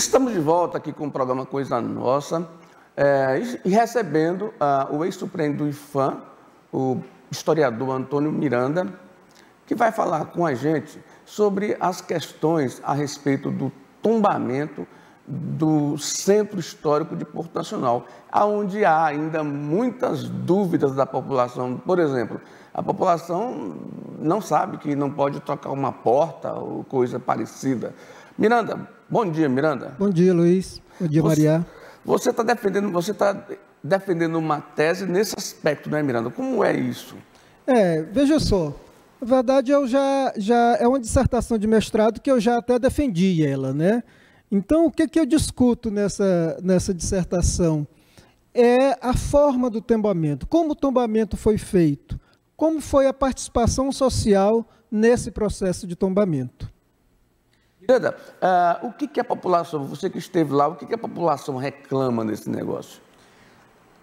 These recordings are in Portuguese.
Estamos de volta aqui com o programa Coisa Nossa e recebendo o ex-supremo do IPHAN, o historiador Antônio Miranda, que vai falar com a gente sobre as questões a respeito do tombamento do Centro Histórico de Porto Nacional, onde há ainda muitas dúvidas da população. Por exemplo, a população não sabe que não pode trocar uma porta ou coisa parecida. Miranda, bom dia, Miranda. Bom dia, Luiz. Bom dia, Maria. Você está defendendo uma tese nesse aspecto, né, Miranda? Como é isso? Veja só. Na verdade, eu já é uma dissertação de mestrado que eu já até defendi ela, né? Então, o que eu discuto nessa dissertação? É a forma do tombamento, como o tombamento foi feito, como foi a participação social nesse processo de tombamento. Miranda, o que a população, você que esteve lá, o que a população reclama nesse negócio?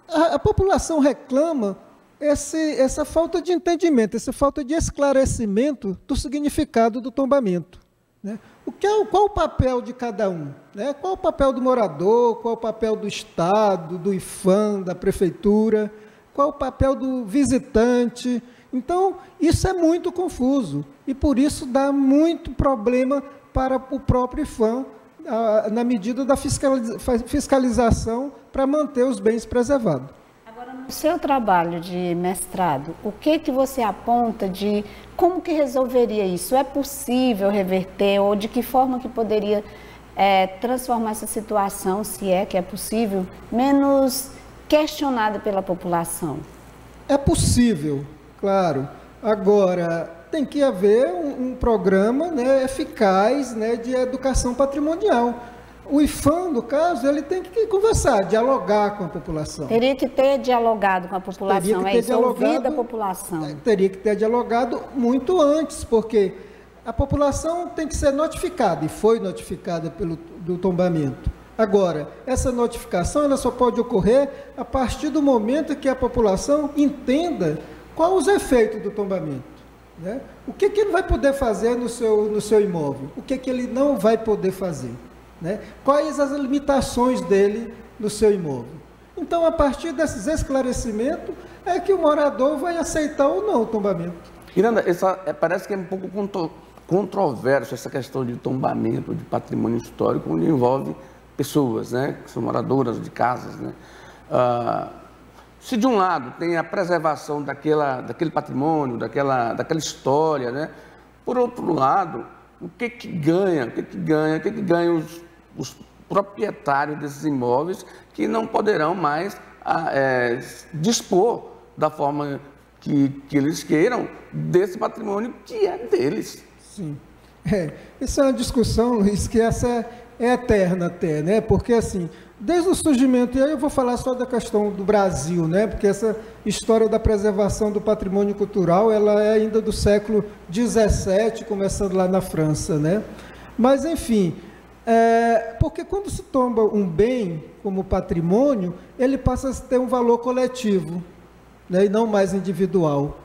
A população reclama essa falta de entendimento, essa falta de esclarecimento do significado do tombamento. Né? Qual o papel de cada um? Né? Qual o papel do morador? Qual o papel do Estado, do IPHAN, da Prefeitura? Qual o papel do visitante? Então, isso é muito confuso e, por isso, dá muito problema para o próprio IPHAN, na medida da fiscalização para manter os bens preservados. Agora, no seu trabalho de mestrado, o que você aponta de como que resolveria isso? É possível reverter ou de que forma que poderia transformar essa situação, se é que é possível, menos questionada pela população? É possível, claro. Agora, tem que haver um programa, né, eficaz, né, de educação patrimonial. O IPHAN, no caso, ele tem que conversar, dialogar com a população. Teria que ter dialogado com a população, ouvir a população. Teria que ter dialogado muito antes, porque a população tem que ser notificada, e foi notificada do tombamento. Agora, essa notificação ela só pode ocorrer a partir do momento que a população entenda quais os efeitos do tombamento. Né? O que ele vai poder fazer no seu imóvel? O que ele não vai poder fazer? Né? Quais as limitações dele no seu imóvel? Então, a partir desses esclarecimentos, é que o morador vai aceitar ou não o tombamento. Miranda, parece que é um pouco controverso essa questão de tombamento de patrimônio histórico, onde envolve pessoas, né, que são moradoras de casas, né? Se de um lado tem a preservação daquele patrimônio, daquela história, né? Por outro lado, o que ganha os proprietários desses imóveis que não poderão mais dispor da forma que eles queiram desse patrimônio que é deles. Sim. Isso é uma discussão, Luiz, que essa é eterna até, né? Porque assim, desde o surgimento, e aí eu vou falar só da questão do Brasil, né? Porque essa história da preservação do patrimônio cultural, ela é ainda do século XVII, começando lá na França, né? Mas, enfim, porque quando se tomba um bem como patrimônio, ele passa a ter um valor coletivo, né? E não mais individual.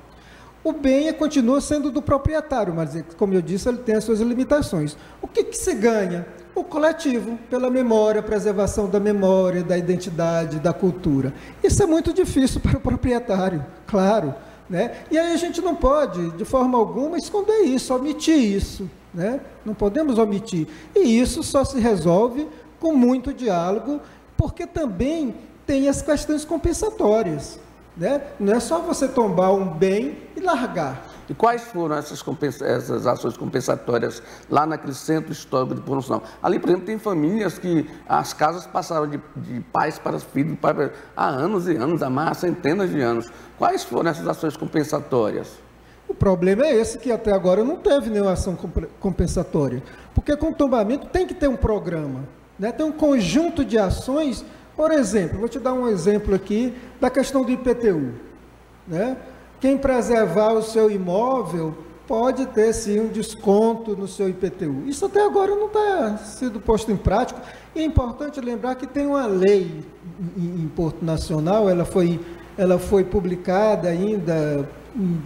O bem continua sendo do proprietário, mas, como eu disse, ele tem as suas limitações. O que se ganha? O coletivo, pela memória, preservação da memória, da identidade, da cultura. Isso é muito difícil para o proprietário, claro. Né? E aí a gente não pode, de forma alguma, esconder isso, omitir isso. Né? Não podemos omitir. E isso só se resolve com muito diálogo, porque também tem as questões compensatórias. Né? Não é só você tombar um bem e largar. E quais foram essas ações compensatórias lá naquele centro histórico de Porto Nacional? Ali, por exemplo, tem famílias que as casas passaram de pais para filhos há anos e anos, há centenas de anos. Quais foram essas ações compensatórias? O problema é esse, que até agora não teve nenhuma ação compensatória. Porque com o tombamento tem que ter um programa, né? Tem um conjunto de ações. Por exemplo, vou te dar um exemplo aqui da questão do IPTU. Né? Quem preservar o seu imóvel pode ter, sim, um desconto no seu IPTU. Isso até agora não está sendo posto em prática. E é importante lembrar que tem uma lei em Porto Nacional, ela foi publicada ainda,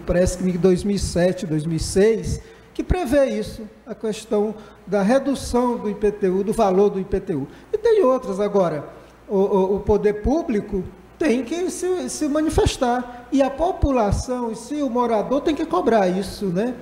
parece que em 2007, 2006, que prevê isso, a questão da redução do IPTU, do valor do IPTU. E tem outras. Agora, o poder público tem que se manifestar, e a população, e o morador tem que cobrar isso, né?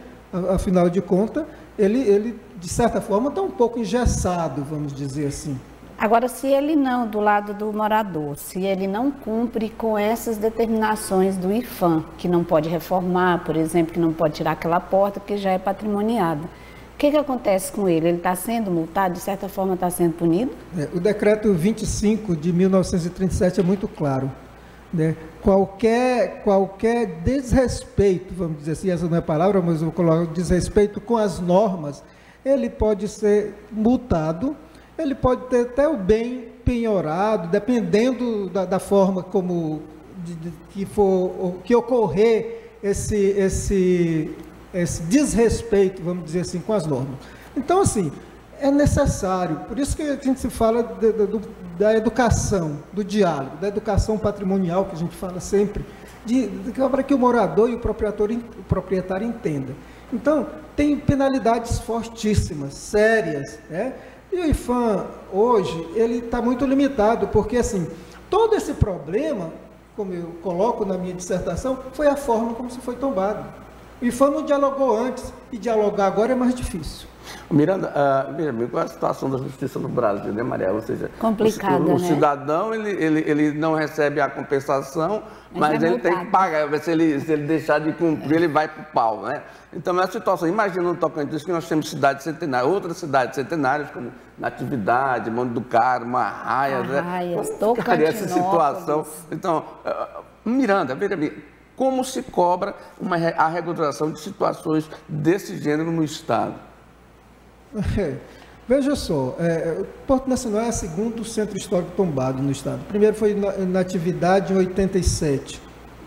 Afinal de contas, ele de certa forma está um pouco engessado, vamos dizer assim. Agora, se ele não, do lado do morador, se ele não cumpre com essas determinações do IFAM, que não pode reformar, por exemplo, que não pode tirar aquela porta porque já é patrimoniada, o que acontece com ele? Ele está sendo multado, de certa forma está sendo punido? O decreto 25 de 1937 é muito claro, né? Qualquer desrespeito, vamos dizer assim, essa não é a palavra, mas eu vou colocar desrespeito com as normas, ele pode ser multado, ele pode ter até o bem penhorado, dependendo da forma como que ocorrer esse desrespeito, vamos dizer assim, com as normas. Então, assim, é necessário, por isso que a gente se fala da educação, do diálogo, da educação patrimonial, que a gente fala sempre, para que o morador e o proprietário entendam. Então, tem penalidades fortíssimas, sérias, né? E o IFAM, hoje, ele está muito limitado, porque, assim, todo esse problema, como eu coloco na minha dissertação, foi a forma como se foi tombado. O IFAM não dialogou antes, e dialogar agora é mais difícil. Miranda, veja bem, qual é a situação da justiça no Brasil, né, Maria? Ou seja, complicada, o cidadão, ele não recebe a compensação, mas ele tem que pagar. Se ele deixar de cumprir, ele vai para o pau, né? Então, é a situação. Imagina no Tocantins que nós temos cidades centenárias, outras cidades centenárias, como Natividade, Monte do Carmo, Arraias, né? Como ficaria essa situação? Então, Miranda, veja bem, como se cobra a regularização de situações desse gênero no Estado? Veja só, o Porto Nacional é o segundo centro histórico tombado no Estado. O primeiro foi Natividade em 87.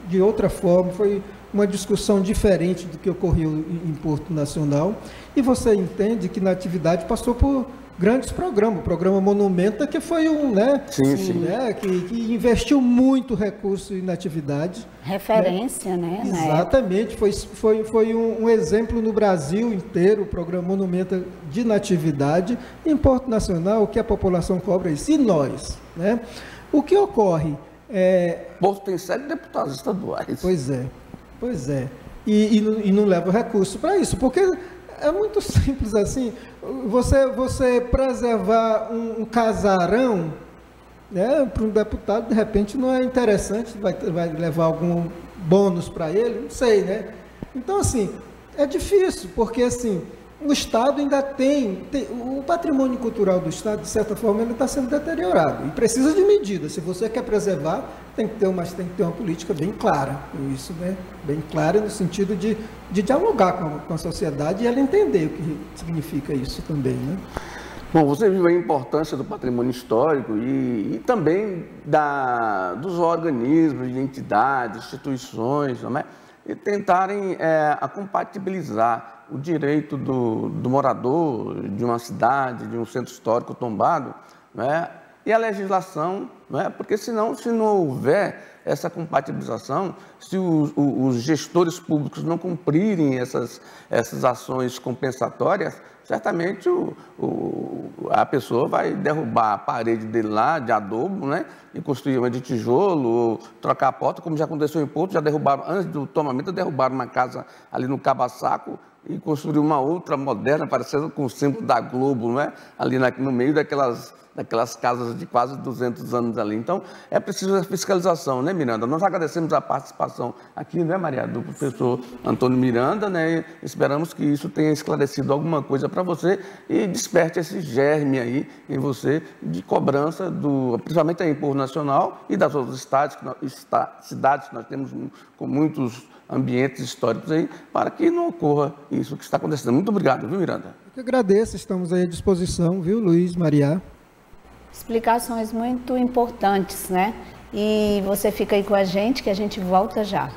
De outra forma, foi uma discussão diferente do que ocorreu em Porto Nacional. E você entende que Natividade passou por grandes programas. O programa Monumenta, que foi que investiu muito recurso em Natividade. Referência, né? Exatamente. Foi um exemplo no Brasil inteiro, o programa Monumenta de Natividade. Em Porto Nacional, o que a população cobra é isso. E nós, né? O que ocorre? Porto tem 7 deputados estaduais. Pois é. E não leva recurso para isso, porque é muito simples assim. Você preservar um casarão, né, para um deputado, de repente não é interessante, vai levar algum bônus para ele, não sei, né? Então, assim, é difícil, porque, assim, o Estado ainda tem o patrimônio cultural do Estado, de certa forma, ele está sendo deteriorado, e precisa de medidas. Se você quer preservar, tem que ter uma política bem clara, isso, né? Bem clara no sentido de dialogar com a sociedade e ela entender o que significa isso também, né? Bom, você viu a importância do patrimônio histórico e também dos organismos, de entidades, instituições, não é? E tentarem compatibilizar o direito do morador de uma cidade, de um centro histórico tombado, né? E a legislação, né? Porque senão, se não houver essa compatibilização, se os gestores públicos não cumprirem essas ações compensatórias, certamente a pessoa vai derrubar a parede dele lá, de adobo, né? E construir uma de tijolo, ou trocar a porta, como já aconteceu em Porto, já derrubaram, antes do tombamento, derrubaram uma casa ali no Cabaçaco e construíram uma outra moderna, parecendo com o símbolo da Globo, não é? Ali no meio daquelas casas de quase 200 anos ali. Então, é preciso a fiscalização, né, Miranda? Nós agradecemos a participação aqui, né, Maria, do professor Antônio Miranda, né? E esperamos que isso tenha esclarecido alguma coisa para você e desperte esse germe aí em você de cobrança, principalmente aí em Porto Nacional e das outras cidades que nós temos com muitos ambientes históricos aí, para que não ocorra isso que está acontecendo. Muito obrigado, viu, Miranda? Eu que agradeço, estamos aí à disposição, viu, Luiz, Maria? Explicações muito importantes, né? E você fica aí com a gente, que a gente volta já.